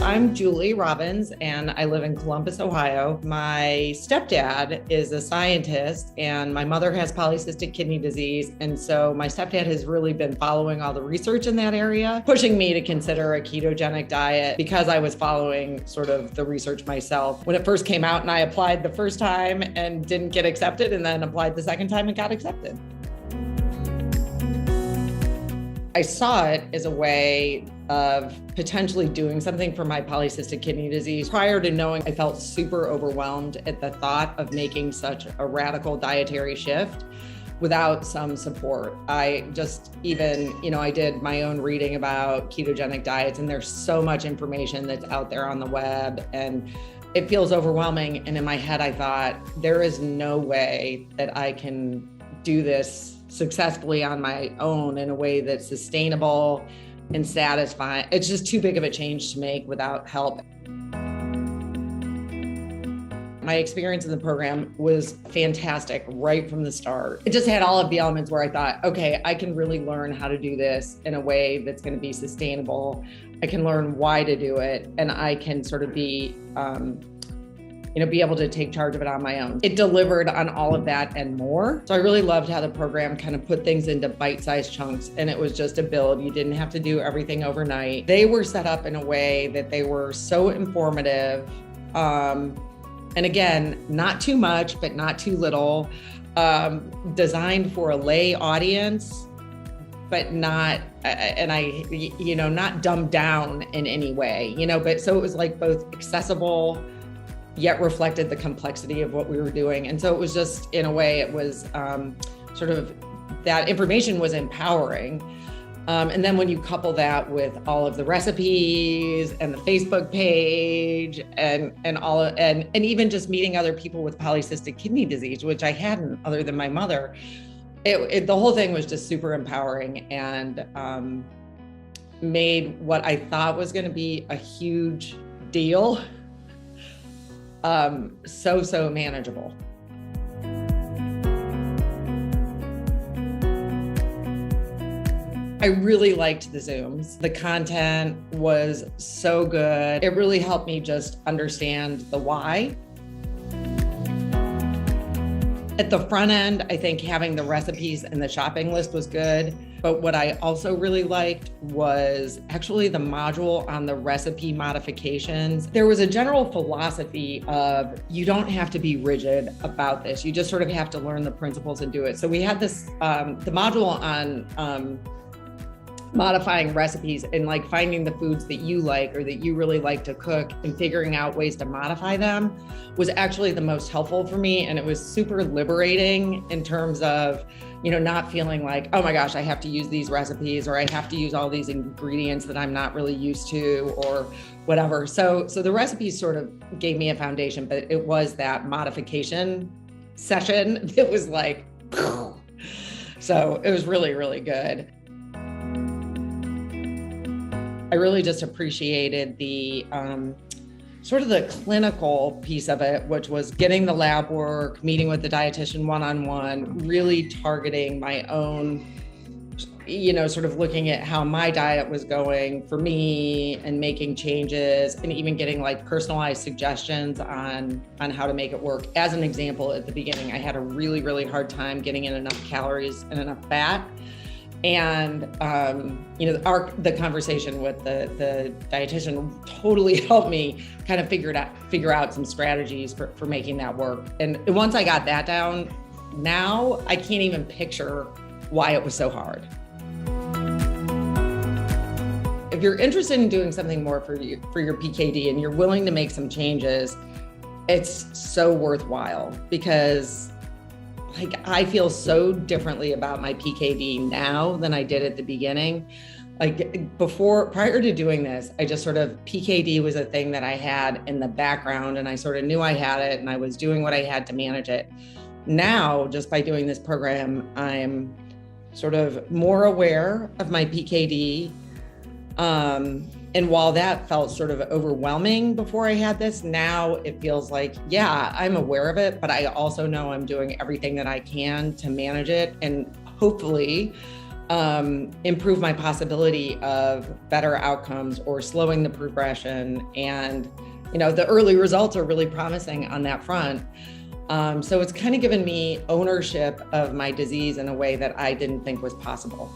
I'm Julie Robbins, and I live in Columbus, Ohio. My stepdad is a scientist, and my mother has polycystic kidney disease. And so my stepdad has really been following all the research in that area, pushing me to consider a ketogenic diet because I was following sort of the research myself. When it first came out and I applied the first time and didn't get accepted, and then applied the second time and got accepted. I saw it as a way of potentially doing something for my polycystic kidney disease. Prior to knowing, I felt super overwhelmed at the thought of making such a radical dietary shift without some support. I just I did my own reading about ketogenic diets, and there's so much information that's out there on the web, and it feels overwhelming. And in my head, I thought, there is no way that I can do this successfully on my own in a way that's sustainable and satisfying. It's just too big of a change to make without help. My experience in the program was fantastic right from the start. It just had all of the elements where I thought, okay, I can really learn how to do this in a way that's going to be sustainable. I can learn why to do it, and I can sort of be able to take charge of it on my own. It delivered on all of that and more. So I really loved how the program kind of put things into bite-sized chunks, and it was just a build. You didn't have to do everything overnight. They were set up in a way that they were so informative. And again, not too much, but not too little, designed for a lay audience, but not dumbed down in any way, but so it was like both accessible, yet reflected the complexity of what we were doing. And so it was just, in a way, it was sort of, that information was empowering. And then when you couple that with all of the recipes and the Facebook page and even just meeting other people with polycystic kidney disease, which I hadn't other than my mother, the whole thing was just super empowering, and made what I thought was going to be a huge deal so manageable. I really liked the Zooms. The content was so good. It really helped me just understand the why. At the front end, I think having the recipes and the shopping list was good. But what I also really liked was actually the module on the recipe modifications. There was a general philosophy of, you don't have to be rigid about this. You just sort of have to learn the principles and do it. So we had this, the module on modifying recipes and like finding the foods that you like or that you really like to cook and figuring out ways to modify them was actually the most helpful for me. And it was super liberating in terms of, not feeling like, oh my gosh, I have to use these recipes, or I have to use all these ingredients that I'm not really used to, or whatever. So the recipes sort of gave me a foundation, but it was that modification session that was like, so it was really, really good. I really just appreciated the sort of the clinical piece of it, which was getting the lab work, meeting with the dietitian one-on-one, really targeting my own, sort of looking at how my diet was going for me and making changes, and even getting like personalized suggestions on how to make it work. As an example, at the beginning, I had a really, really hard time getting in enough calories and enough fat. And, the conversation with the dietitian totally helped me kind of figure out some strategies for making that work. And once I got that down, now I can't even picture why it was so hard. If you're interested in doing something more for your PKD and you're willing to make some changes, it's so worthwhile, because I feel so differently about my PKD now than I did at the beginning. Prior to doing this, I just sort of, PKD was a thing that I had in the background, and I sort of knew I had it, and I was doing what I had to manage it. Now, just by doing this program, I'm sort of more aware of my PKD. And while that felt sort of overwhelming before I had this, now it feels like, yeah, I'm aware of it, but I also know I'm doing everything that I can to manage it, and hopefully improve my possibility of better outcomes or slowing the progression. And, the early results are really promising on that front. So it's kind of given me ownership of my disease in a way that I didn't think was possible.